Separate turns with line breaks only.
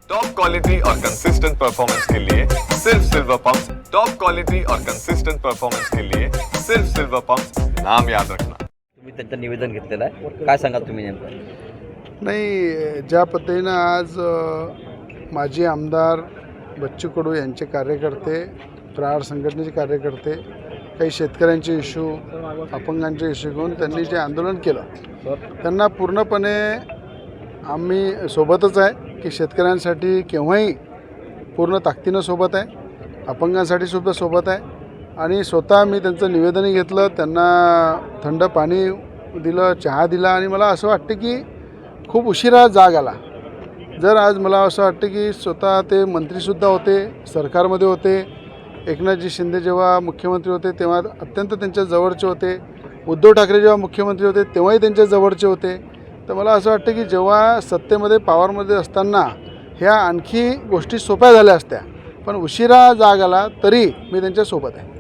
Top quality और consistent performance के लिए सिर्फ सिल्वर पंप। टॉप क्वालिटी और कंसिस्टेंट परफॉर्मेंस के लिए सिर्फ सिल्वर पंप, नाम याद रखना।
तुम्ही त्यांचं निवेदन घेतलेलं आहे, काय सांगाल तुम्ही नेमकं?
नाही, ज्या पद्धतीनं आज माजी आमदार बच्चू कडू यांचे कार्यकर्ते, प्रहार संघटनेचे कार्यकर्ते, काही शेतकऱ्यांचे इश्यू, अपंगांचे इश्यू घेऊन त्यांनी जे आंदोलन केलं, त्यांना पूर्णपणे आम्ही सोबतच आहे की शेतकऱ्यांसाठी केव्हाही पूर्ण ताकदीनं सोबत आहे, अपंगांसाठी सुद्धा सोबत आहे. आणि स्वतः मी त्यांचं निवेदनही घेतलं, त्यांना थंड पाणी दिलं, चहा दिला. आणि मला असं वाटतं की खूप उशिरा जाग आला. जर आज मला असं वाटतं की स्वतः ते मंत्रीसुद्धा होते, सरकारमध्ये होते, एकनाथजी शिंदे जेव्हा मुख्यमंत्री होते तेव्हा अत्यंत त्यांच्या जवळचे होते, उद्धव ठाकरे जेव्हा मुख्यमंत्री होते तेव्हाही त्यांच्या जवळचे होते. तर मला असं वाटतं की जेव्हा सत्तेमध्ये पॉवरमध्ये असताना ह्या आणखी गोष्टी सोप्या झाल्या असत्या, पण उशिरा जाग आला तरी मी त्यांच्यासोबत आहे.